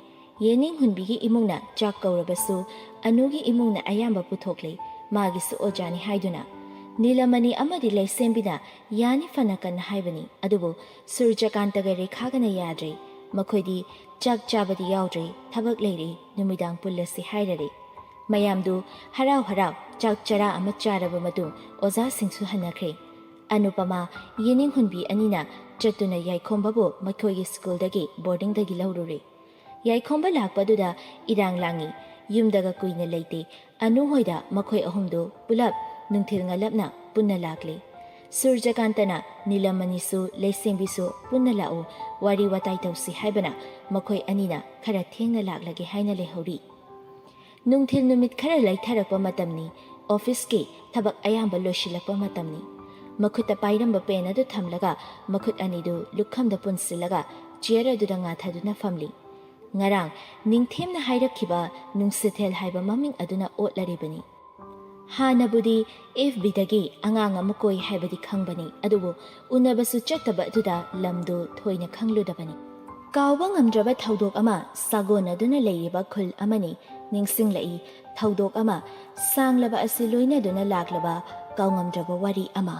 ꯌꯦꯅꯤꯡꯍꯨꯟꯕꯤꯒꯤ ꯏꯃꯨꯡꯅ ꯆꯥꯛ ꯀꯧꯔꯕꯁꯨ ꯑꯅꯨꯒꯤ ꯏꯃꯨꯡꯅ ꯑꯌꯥꯝꯕ ꯄꯨꯊꯣꯛꯂꯦ ꯃꯥꯒꯤꯁꯨ ꯑꯣꯖꯥꯅꯤ ꯍꯥꯏꯗꯨꯅ ꯅꯤꯂꯃꯅꯤ ꯑꯃꯗꯤ ꯂꯩꯁꯦꯝꯕꯤꯅ ꯌꯥꯅꯤ ꯐꯅ ꯀꯟꯅ ꯍꯥꯏꯕꯅꯤ ꯑꯗꯨꯕꯨ ꯁꯨꯔꯖꯀꯥꯟꯇꯒ ꯔꯦꯈꯥꯒꯅ ꯌꯥꯗ꯭ꯔꯦ ꯃꯈꯣꯏꯗꯤ ꯆꯥꯛ ꯆꯥꯕꯗꯤ ꯌꯥꯎꯗ꯭ꯔꯦ ꯊꯕꯛ ꯂꯩꯔꯦ ꯅꯨꯃꯤꯗꯥꯡ ꯄꯨꯜꯂꯁꯤ ꯍꯥꯏꯔꯔꯦ ꯃꯌꯥꯝꯗꯨ ꯍꯔꯥꯎ ꯍꯔꯥꯎ ꯆꯥꯛ ꯆꯔꯥ ꯑꯃ ꯆꯥꯔꯕ ꯃꯇꯨꯡ ꯑꯣꯖꯥꯁꯤꯡꯁꯨ ꯍꯟꯅꯈ꯭ꯔꯦ ꯑꯅꯨꯄꯃꯥ ꯌꯦꯅꯤꯡ ꯍꯨꯟꯕꯤ ꯑꯅꯤꯅ ꯆꯠꯇꯨꯅ ꯌꯥꯏꯈꯣꯝꯕꯕꯨ ꯃꯈꯣꯏꯒꯤ ꯁ꯭ꯀꯨꯜꯗꯒꯤ ꯕꯣꯔꯗꯤꯡꯗꯒꯤ ꯂꯧꯔꯨꯔꯦ ꯌꯥꯏꯈꯣꯝꯕ ꯂꯥꯛꯄꯗꯨꯗ ꯏꯔꯥꯡ ꯂꯥꯡꯉꯤ ꯌꯨꯝꯗꯒ ꯀꯨꯏꯅ ꯂꯩꯇꯦ ꯑꯅꯨꯍꯣꯏꯗ ꯃꯈꯣꯏ ꯑꯍꯨꯝꯗꯨ ꯄꯨꯂꯞ ꯅꯨꯡꯊꯤꯜ ꯉꯂꯞꯅ ꯄꯨꯟꯅ ꯂꯥꯛꯂꯦ ꯁꯨꯔꯖꯀꯥꯟꯇꯅ ꯅꯤꯂꯃꯅꯤꯁꯨ ꯂꯩꯁꯦꯝꯕꯤꯁꯨ ꯄꯨꯟꯅ ꯂꯥꯛꯎ ꯋꯥꯔꯤ ꯋꯥꯇꯥꯏ ꯇꯧꯁꯤ ꯍꯥꯏꯕꯅ ꯃꯈꯣꯏ ꯑꯅꯤꯅ ꯈꯔ ꯊꯦꯡꯅ ꯂꯥꯛꯂꯒꯦ ꯍꯥꯏꯅ ꯂꯩꯍꯧꯔꯤ ꯅꯨꯡꯊꯤꯜ ꯅꯨꯃꯤꯠ ꯈꯔ ꯂꯩꯊꯔꯛꯄ ꯃꯇꯝꯅꯤ ꯑꯣꯐꯤꯁꯀꯤ ꯊꯕꯛ ꯑꯌꯥꯝꯕ ꯂꯣꯏꯁꯤꯜꯂꯛꯄ ꯃꯇꯝꯅꯤ ꯃꯈꯨꯠꯇ ꯄꯥꯏꯔꯝꯕ ꯄꯦꯟ ꯑꯗꯨ ꯊꯝꯂꯒ ꯃꯈꯨꯠ ꯑꯅꯤꯗꯨ ꯂꯨꯈꯝꯗ ꯄꯨꯟꯁꯤꯜꯂꯒ ꯆꯤꯌꯔ ꯑꯗꯨꯗ ꯉꯥꯊꯗꯨꯅ ꯐꯝꯂꯤ ꯉꯔꯥꯡ ꯅꯤꯡꯊꯦꯝꯅ ꯍꯥꯏꯔꯛꯈꯤꯕ ꯅꯨꯡꯁꯤꯊꯦꯜ ꯍꯥꯏꯕ ꯃꯃꯤꯡ ꯑꯗꯨꯅ ꯑꯣꯠꯂꯔꯤꯕꯅꯤ ꯍꯥꯟꯅꯕꯨꯗꯤ FBꯗꯒꯤ ꯑꯉꯥꯡ ꯑꯃ ꯀꯣꯏ ꯍꯥꯏꯕꯗꯤ ꯈꯪꯕꯅꯤ ꯑꯗꯨꯕꯨ ꯎꯅꯕꯁꯨ ꯆꯠꯇꯕ ꯑꯗꯨꯗ ꯂꯝꯗꯨ ꯊꯣꯏꯅ ꯈꯪꯂꯨꯗꯕꯅꯤ ꯀꯥꯎꯕ ꯉꯝꯗ꯭ꯔꯕ ꯊꯧꯗꯣꯛ ꯑꯃ ꯁꯥꯒꯣꯟꯅꯗꯨꯅ ꯂꯩꯔꯤꯕ ꯈꯨꯜ ꯑꯃꯅꯤ ꯅꯤꯡꯁꯤꯡꯂꯛꯏ ꯊꯧꯗꯣꯛ ꯑꯃ ꯁꯥꯡꯂꯕ ꯑꯁꯤ ꯂꯣꯏꯅꯗꯨꯅ ꯂꯥꯛꯂꯕ ꯀꯥꯎꯉꯝꯗ꯭ꯔꯕ ꯋꯥꯔꯤ ꯑꯃ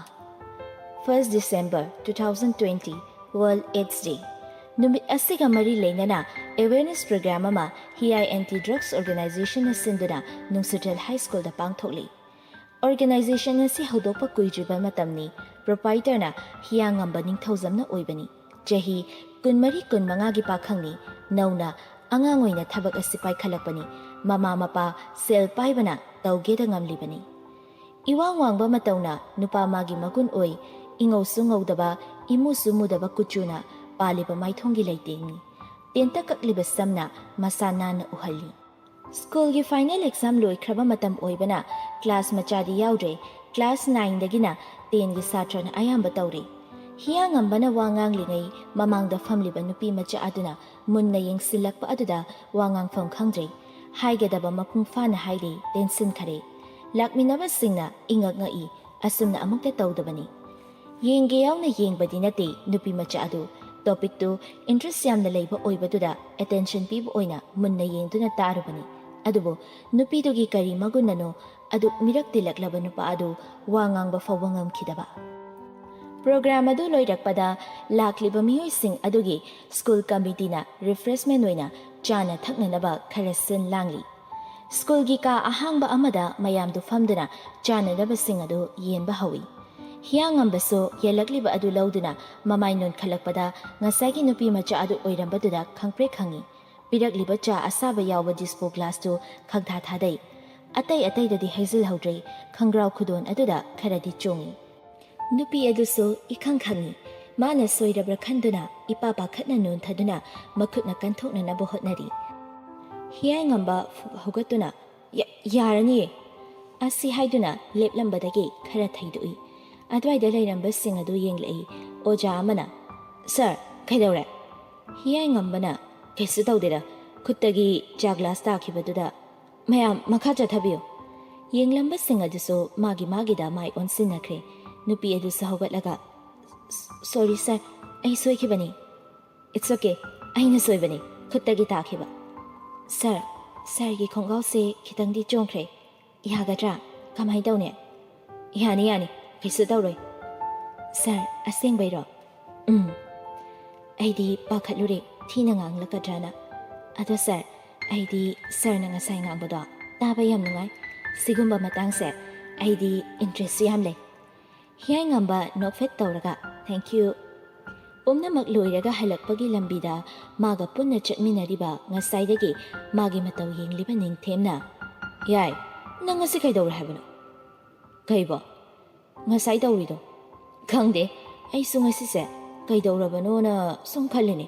1 December 2020 World AIDS Day ꯅꯨꯃꯤꯠ ꯑꯁꯤꯒ ꯃꯔꯤ ꯂꯩꯅꯅ ꯑꯦꯋꯦꯌꯔꯅꯦꯁ ꯄ꯭ꯔꯣꯒ꯭ꯔꯥꯝ ꯑꯃ ꯍꯤꯌꯥꯏ ꯑꯦꯟꯇꯤ ꯗ꯭ꯔꯒꯁ ꯑꯣꯔꯒꯅꯥꯏꯖꯦꯁꯟꯅ ꯁꯤꯟꯗꯨꯅ ꯅꯨꯡꯁꯤꯊꯦꯜ ꯍꯥꯏ ꯁ꯭ꯀꯨꯜꯗ ꯄꯥꯡꯊꯣꯛꯂꯤ ꯑꯣꯔꯒꯅꯥꯏꯖꯦꯁꯟ ꯑꯁꯤ ꯍꯧꯗꯣꯛꯄ ꯀꯨꯏꯗ꯭ꯔꯤꯕ ꯃꯇꯝꯅꯤ ꯄ꯭ꯔꯣꯄꯥꯏꯇꯔꯅ ꯍꯤꯌꯥꯡꯉꯝꯕ ꯅꯤꯡꯊꯧꯖꯝꯅ ꯑꯣꯏꯕꯅꯤ ꯆꯍꯤ 24-25ꯒꯤ ꯄꯥꯈꯪꯅꯤ ꯅꯧꯅ ꯑꯉꯥꯡ ꯑꯣꯏꯅ ꯊꯕꯛ ꯑꯁꯤ ꯄꯥꯏꯈꯠꯂꯛꯄꯅꯤ ꯃꯃꯥ ꯃꯄꯥ ꯁꯦꯜ ꯄꯥꯏꯕꯅ ꯇꯧꯒꯦꯗ ꯉꯝꯂꯤꯕꯅꯤ 이왕 왕ꯕ ꯃꯇꯧꯅ ꯅꯨꯄꯥ ꯃꯥꯒꯤ ꯃꯒꯨꯟ ꯑꯣꯏ ꯏꯉꯧꯁꯨ ꯉꯧꯗꯕ ꯏꯃꯨꯁꯨ ꯃꯨꯗꯕ ꯀꯨꯆꯨꯅ ꯄꯥꯜꯂꯤꯕ ꯃꯥꯏꯊꯣꯡꯒꯤ ꯂꯩꯇꯦꯡꯅꯤ ꯇꯦꯟꯇ ꯀꯛꯂꯤꯕ ꯁꯝꯅ ꯃꯁꯥ ꯅꯥꯟꯅ ꯎꯍꯜꯂꯤ ꯁ꯭ꯀꯨꯜꯒꯤ ꯐꯥꯏꯅꯦꯜ ꯑꯦꯛꯖꯥꯝ ꯂꯣꯏꯈ꯭ꯔꯕ ꯃꯇꯝ ꯑꯣꯏꯕꯅ ꯀ꯭ꯂꯥꯁ ꯃꯆꯥꯗꯤ ꯌꯥꯎꯗ꯭ꯔꯦ ꯀ꯭ꯂꯥꯁ 9ꯗꯒꯤꯅ 10ꯒꯤ ꯁꯥꯇ꯭ꯔꯅ ꯑꯌꯥꯝꯕ ꯇꯧꯔꯤ ꯍꯤꯌꯥꯡꯉꯝꯕꯅ ꯋꯥ ꯉꯥꯡꯂꯤꯉꯩ ꯃꯃꯥꯡꯗ ꯐꯝꯂꯤꯕ ꯅꯨꯄꯤ ꯃꯆꯥ ꯑꯗꯨꯅ ꯃꯨꯟꯅ ꯌꯦꯡꯁꯤꯜꯂꯛꯄ ꯑꯗꯨꯗ ꯋꯥ ꯉꯥꯡꯐꯝ ꯈꯪꯗ꯭ꯔꯦ ꯍꯥꯏꯒꯗꯕ ꯃꯄꯨꯡ ꯐꯥꯅ ꯍꯥꯏꯔꯤ ꯇꯦꯟꯁꯤꯟꯈꯔꯦ ꯂꯥꯛꯃꯤꯟꯅꯕꯁꯤꯡꯅ ꯏꯉꯛ ꯉꯛꯏ ꯑꯁꯨꯝꯅ ꯑꯃꯨꯛꯇ ꯇꯧꯗꯕꯅꯤ ꯌꯦꯡꯒꯦ ꯌꯥꯎꯅ ꯌꯦꯡꯕꯗꯤ ꯅꯠꯇꯦ ꯅꯨꯄꯤ ꯃꯆꯥ ꯑꯗꯨ ꯇꯣꯄꯤꯛꯇꯨ ꯏꯟꯇꯔꯦꯁ ꯌꯥꯝꯅ ꯂꯩꯕ ꯑꯣꯏꯕꯗꯨꯗ ꯑꯦꯇꯦꯟꯁꯟ ꯄꯤꯕ ꯑꯣꯏꯅ ꯃꯨꯟꯅ ꯌꯦꯡꯗꯨꯅ ꯇꯥꯔꯨꯕꯅꯤ ꯑꯗꯨꯕꯨ ꯅꯨꯄꯤꯗꯨꯒꯤ ꯀꯔꯤ ꯃꯒꯨꯟꯅꯅꯣ ꯑꯗꯨꯛ ꯃꯤꯔꯛ ꯇꯤꯜꯂꯛꯂꯕ ꯅꯨꯄꯥ ꯑꯗꯨ ꯋꯥ ꯉꯥꯡꯕ ꯐꯥꯎꯕ ꯉꯝꯈꯤꯗꯕ ꯄ꯭ꯔꯣꯒ꯭ꯔꯥꯝ ꯑꯗꯨ ꯂꯣꯏꯔꯛꯄꯗ ꯂꯥꯛꯂꯤꯕ ꯃꯤꯑꯣꯏꯁꯤꯡ ꯑꯗꯨꯒꯤ ꯁ꯭ꯀꯨꯜ ꯀꯃꯤꯇꯤꯅ ꯔꯤꯐ꯭ꯔꯦꯁꯃꯦꯟ ꯑꯣꯏꯅ ꯆꯥꯅ ꯊꯛꯅꯅꯕ ꯈꯔ ꯁꯤꯟ ꯂꯥꯡꯂꯤ ꯁ꯭ꯀꯨꯜꯒꯤ ꯀꯥ ꯑꯍꯥꯡꯕ ꯑꯃꯗ ꯃꯌꯥꯝꯗꯨ ꯐꯝꯗꯨꯅ ꯆꯥꯅꯅꯕꯁꯤꯡ ꯑꯗꯨ ꯌꯦꯟꯕ ꯍꯧꯏ ꯍꯤꯌꯥꯡꯉꯝꯕꯁꯨ ꯌꯦꯜꯂꯛꯂꯤꯕ ꯑꯗꯨ ꯂꯧꯗꯨꯅ ꯃꯃꯥꯏ ꯅꯣꯟꯈꯠꯂꯛꯄꯗ ꯉꯁꯥꯏꯒꯤ ꯅꯨꯄꯤ ꯃꯆꯥ ꯑꯗꯨ ꯑꯣꯏꯔꯝꯕꯗꯨꯗ ꯈꯪꯄ꯭ꯔꯦꯛ ꯈꯪꯏ ꯄꯤꯔꯛꯂꯤꯕ ꯆꯥ ꯑꯁꯥꯕ ꯌꯥꯎꯕ ꯗꯤꯁꯄꯣ ꯒ꯭ꯂꯥꯁꯇꯨ ꯈꯪꯊꯥ ꯊꯥꯗꯩ ꯑꯇꯩ ꯑꯇꯩꯗꯗꯤ ꯍꯩꯖꯤꯜꯍꯧꯗ꯭ꯔꯦ ꯈꯪꯒ꯭ꯔꯥꯎ ꯈꯨꯗꯣꯟ ꯑꯗꯨꯗ ꯈꯔꯗꯤ ꯆꯣꯡꯏ ꯅꯨꯄꯤ ꯑꯗꯨꯁꯨ ꯏꯈꯪ ꯈꯪꯏ ꯃꯥꯅ ꯁꯣꯏꯔꯕ꯭ꯔꯥ ꯈꯟꯗꯨꯅ ꯏꯄꯥ ꯄꯥꯈꯠꯅ ꯅꯣꯟꯊꯗꯨꯅ ꯃꯈꯨꯠꯅ ꯀꯟꯊꯣꯛꯅꯅꯕ ꯍꯣꯠꯅꯔꯤ ꯍꯤꯌꯥꯡꯉꯝꯕ ꯍꯧꯒꯠꯇꯨꯅ ꯌꯥꯔꯅꯤꯌꯦ ꯑꯁꯤ ꯍꯥꯏꯗꯨꯅ ꯂꯦꯞꯂꯝꯕꯗꯒꯤ ꯈꯔ ꯊꯩꯗꯣꯛꯏ ꯑꯗꯨꯋꯥꯏꯗ ꯂꯩꯔꯝꯕꯁꯤꯡ ꯑꯗꯨ ꯌꯦꯡꯂꯛꯏ ꯑꯣꯖꯥ ꯑꯃꯅ ꯁꯥꯔ ꯀꯩꯗꯧꯔꯦ ꯍꯤꯌꯥꯡꯉꯝꯕꯅ ꯀꯩꯁꯨ ꯇꯧꯗꯦꯗ ꯈꯨꯠꯇꯒꯤ ꯆꯥ ꯒ꯭ꯂꯥꯁ ꯇꯥꯈꯤꯕꯗꯨꯗ ꯃꯌꯥꯝ ꯃꯈꯥ ꯆꯠꯊꯕꯤꯌꯨ ꯌꯦꯡꯂꯝꯕꯁꯤꯡ ꯑꯗꯨꯁꯨ ꯃꯥꯒꯤꯗ ꯃꯥꯏ ꯑꯣꯟꯁꯤꯟꯅꯈ꯭ꯔꯦ ꯅꯨꯄꯤ ꯑꯗꯨꯁꯨ ꯍꯧꯒꯠꯂꯒ ꯁꯣꯔꯤ ꯁꯥꯔ ꯑꯩ ꯁꯣꯏꯈꯤꯕꯅꯤ ꯏꯠꯁ ꯑꯣꯀꯦ ꯑꯩꯅ ꯁꯣꯏꯕꯅꯤ ꯈꯨꯠꯇꯒꯤ ꯇꯥꯈꯤꯕ ꯁꯥꯔꯒꯤ ꯈꯣꯡꯒ꯭ꯔꯥꯎꯁꯦ ꯈꯤꯇꯪꯗꯤ ꯆꯣꯡꯈ꯭ꯔꯦ ꯌꯥꯒꯗ꯭ꯔꯥ ꯀꯃꯥꯏ ꯇꯧꯅꯤ ꯌꯥꯅꯤ ꯀꯩꯁꯨ ꯇꯧꯔꯣꯏ ꯁꯥꯔ ꯑꯁꯦꯡꯕꯩꯔꯣ ꯑꯩꯗꯤ ꯄꯥꯈꯠꯂꯨꯔꯦ ꯊꯤꯅ ꯉꯥꯡꯂꯛꯀꯗ꯭ꯔꯥꯅ ꯑꯗꯣ ꯁꯥꯔ ꯑꯩꯗꯤ ꯁꯥꯔꯅ ꯉꯁꯥꯏ ꯉꯥꯡꯕꯗꯣ ꯇꯥꯕ ꯌꯥꯝ ꯅꯨꯡꯉꯥꯏ ꯁꯤꯒꯨꯝꯕ ꯃꯇꯥꯡꯁꯦ ꯑꯩꯗꯤ ꯏꯟꯇꯔꯦꯁꯁꯨ ꯌꯥꯝ ꯂꯩ ꯍꯤꯌꯥꯡꯉꯝꯕ ꯅꯣꯛꯐꯦꯠ ꯇꯧꯔꯒ ꯊꯦꯡꯛꯌꯨ ꯄꯨꯝꯅꯃꯛ ꯂꯣꯏꯔꯒ ꯍꯜꯂꯛꯄꯒꯤ ꯂꯝꯕꯤꯗ ꯃꯥꯒ ꯄꯨꯟꯅ ꯆꯠꯃꯤꯟꯅꯔꯤꯕ ꯉꯁꯥꯏꯗꯒꯤ ꯃꯥꯒꯤ ꯃꯇꯧ ꯌꯦꯡꯂꯤꯕ ꯅꯤꯡꯊꯦꯝꯅ ꯌꯥꯏ ꯅꯪ ꯉꯁꯤ ꯀꯩꯗꯧꯔꯦ ꯍꯥꯏꯕꯅꯣ ꯀꯩꯕꯣ ꯉꯁꯥꯏ ꯇꯧꯔꯤꯗꯣ ꯈꯪꯗꯦ ꯑꯩꯁꯨ ꯉꯁꯤꯁꯦ ꯀꯩꯗꯧꯔꯕꯅꯣꯅ ꯁꯨꯝ ꯈꯜꯂꯤꯅꯦ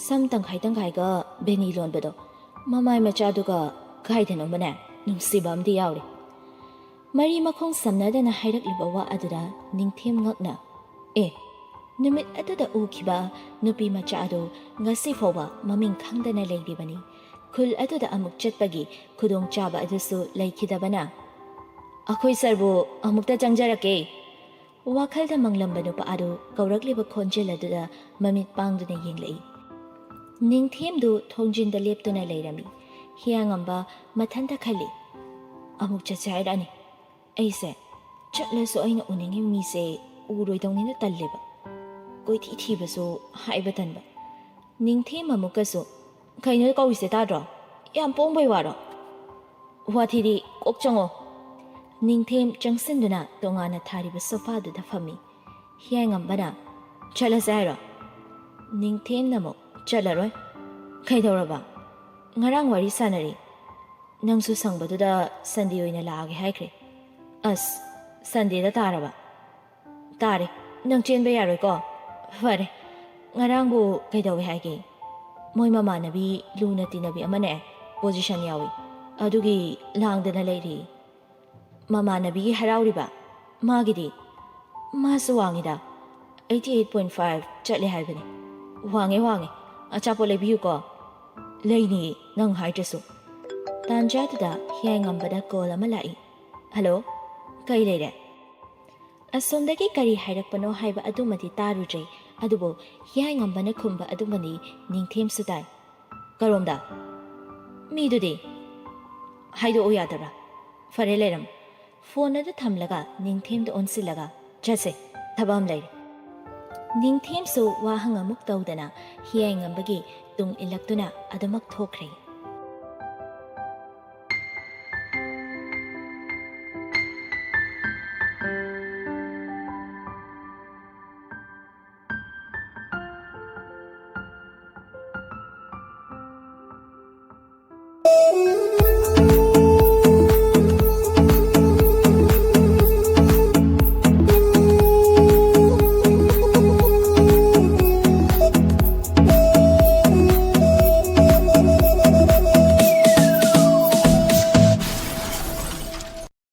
ꯁꯝ ꯇꯪꯈꯥꯏꯒ ꯕꯦꯅꯤ ꯂꯣꯟꯕꯗꯣ ꯃꯃꯥꯏ ꯃꯆꯥꯗꯨꯒ ꯀꯥꯏꯗꯅꯣꯃꯅꯦ ꯅꯨꯡꯁꯤꯕ ꯑꯃꯗꯤ ꯌꯥꯎꯔꯤ ꯃꯔꯤ ꯃꯈꯣꯡ ꯁꯝꯅꯗꯅ ꯍꯥꯏꯔꯛꯂꯤꯕ ꯋꯥ ꯑꯗꯨꯗ ꯅꯤꯡꯊꯦꯝ ꯉꯛꯅ ꯅꯨꯃꯤꯠ ꯑꯗꯨꯗ ꯎꯈꯤꯕ ꯅꯨꯄꯤ ꯃꯆꯥ ꯑꯗꯨ ꯉꯁꯤ ꯐꯥꯎꯕ ꯃꯃꯤꯡ ꯈꯪꯗꯅ ꯂꯩꯔꯤꯕꯅꯤ ꯈꯨꯜ ꯑꯗꯨꯗ ꯑꯃꯨꯛ ꯆꯠꯄꯒꯤ ꯈꯨꯗꯣꯡꯆꯥꯕ ꯑꯗꯨꯁꯨ ꯂꯩꯈꯤꯗꯕꯅ ꯑꯩꯈꯣꯏ ꯁꯔꯕꯨ ꯑꯃꯨꯛꯇ ꯆꯪꯖꯔꯛꯀꯦ ꯋꯥꯈꯜꯗ ꯃꯪꯂꯝꯕ ꯅꯨꯄꯥ ꯑꯗꯨ ꯀꯧꯔꯛꯂꯤꯕ ꯈꯣꯟꯖꯦꯜ ꯑꯗꯨꯗ ꯃꯃꯤꯠ ꯄꯥꯡꯗꯨꯅ ꯌꯦꯡꯂꯛꯏ ꯅꯤꯡꯊꯦꯝꯗꯨ ꯊꯣꯡꯖꯤꯟꯗ ꯂꯦꯞꯇꯨꯅ ꯂꯩꯔꯝꯃꯤ ꯍꯤꯌꯥꯡꯉꯝꯕ ꯃꯊꯟꯇ ꯈꯜꯂꯤ ꯑꯃꯨꯛ ꯆꯠꯁꯦ ꯍꯥꯏꯔꯛꯑꯅꯤ ꯑꯩꯁꯦ ꯆꯠꯂꯁꯨ ꯑꯩꯅ ꯎꯅꯤꯡꯉꯤꯕ ꯃꯤꯁꯦ ꯎꯔꯣꯏꯗꯧꯅꯤꯅ ꯇꯜꯂꯦꯕ ꯀꯣꯏꯊꯤ ꯊꯤꯕꯁꯨ ꯍꯥꯏꯕ ꯇꯟꯕ ꯅꯤꯡꯊꯦꯝ ꯑꯃꯨꯛꯀꯁꯨ ꯀꯩꯅꯣ ꯀꯧꯔꯤꯁꯦ ꯇꯥꯗ꯭ꯔꯣ ꯌꯥꯝ ꯄꯣꯡꯕꯩ ꯋꯥꯔꯣ ꯋꯥꯊꯤꯗꯤ ꯀꯣꯛ ꯆꯪꯉꯣ ꯅꯤꯡꯊꯦꯝ ꯆꯪꯁꯤꯟꯗꯨꯅ ꯇꯣꯉꯥꯟꯅ ꯊꯥꯔꯤꯕ ꯁꯣꯐꯥꯗꯨꯗ ꯐꯝꯃꯤ ꯍꯤꯌꯥꯏꯉꯝꯕꯅ ꯆꯠꯂꯁꯦ ꯍꯥꯏꯔꯣ ꯅꯤꯡꯊꯦꯝꯅ ꯑꯃꯨꯛ ꯆꯠꯂꯔꯣꯏ ꯀꯩꯗꯧꯔꯕ ꯉꯔꯥꯡ ꯋꯥꯔꯤ ꯁꯥꯟꯅꯔꯤ ꯅꯪꯁꯨ ꯁꯪꯕꯗꯨꯗ ꯁꯟꯗꯦ ꯑꯣꯏꯅ ꯂꯥꯛꯑꯒꯦ ꯍꯥꯏꯈ꯭ꯔꯦ ꯑꯁ ꯁꯟꯗꯦꯗ ꯇꯥꯔꯕ ꯇꯥꯔꯦ ꯅꯪ ꯆꯦꯟꯕ ꯌꯥꯔꯣꯏꯀꯣ ꯐꯔꯦ ꯉꯔꯥꯡꯕꯨ ꯀꯩꯗꯧꯋꯦ ꯍꯥꯏꯒꯦ ꯃꯣꯏ ꯃꯃꯥꯟꯅꯕꯤ ꯂꯨꯅ ꯇꯤꯟꯅꯕꯤ ꯑꯃꯅꯦ ꯄꯣꯖꯤꯁꯟ ꯌꯥꯎꯏ ꯑꯗꯨꯒꯤ ꯂꯥꯡꯗꯅ ꯂꯩꯔꯤ ꯃꯃꯥꯟꯅꯕꯤꯒꯤ ꯍꯔꯥꯎꯔꯤꯕ ꯃꯥꯒꯤꯗꯤ ꯃꯥꯁꯨ ꯋꯥꯡꯉꯤꯗ 88.5 ꯆꯠꯂꯦ ꯍꯥꯏꯕꯅꯤ ꯋꯥꯡꯉꯦ ꯑꯆꯥꯄꯣꯠ ꯂꯩꯕꯤꯌꯨꯀꯣ ꯂꯩꯅꯤꯌꯦ ꯅꯪ ꯍꯥꯏꯗ꯭ꯔꯁꯨ ꯇꯥꯟꯖꯥꯗꯨꯗ ꯍꯤꯌꯥꯏꯉꯝꯕꯗ ꯀꯣꯜ ꯑꯃ ꯂꯥꯛꯏ ꯍꯜꯂꯣ ꯀꯩ ꯂꯩꯔꯦ ꯑꯁꯣꯝꯗꯒꯤ ꯀꯔꯤ ꯍꯥꯏꯔꯛꯄꯅꯣ ꯍꯥꯏꯕ ꯑꯗꯨꯃꯗꯤ ꯇꯥꯔꯨꯗ꯭ꯔꯦ ꯑꯗꯨꯕꯨ ꯍꯤꯌꯥꯏꯉꯝꯕꯅ ꯈꯨꯝꯕ ꯑꯗꯨꯃꯗꯤ ꯅꯤꯡꯊꯦꯝꯁꯨ ꯇꯥꯏ ꯀꯔꯣꯝꯗ ꯃꯤꯗꯨꯗꯤ ꯍꯥꯏꯗꯣꯛꯎ ꯌꯥꯗꯕ꯭ꯔꯥ ꯐꯔꯦ ꯂꯩꯔꯝ ꯐꯣꯟ ꯑꯗꯨ ꯊꯝꯂꯒ ꯅꯤꯡꯊꯦꯝꯗ ꯑꯣꯟꯁꯤꯜꯂꯒ ꯆꯠꯁꯦ ꯊꯕꯛ ꯑꯃ ꯂꯩꯔꯦ ꯅꯤꯡꯊꯦꯝꯁꯨ ꯋꯥꯍꯪ ꯑꯃꯨꯛ ꯇꯧꯗꯅ ꯍꯤꯌꯥꯏꯉꯝꯕꯒꯤ ꯇꯨꯡ ꯏꯜꯂꯛꯇꯨꯅ ꯑꯗꯨꯃꯛ ꯊꯣꯛꯈ꯭ꯔꯦ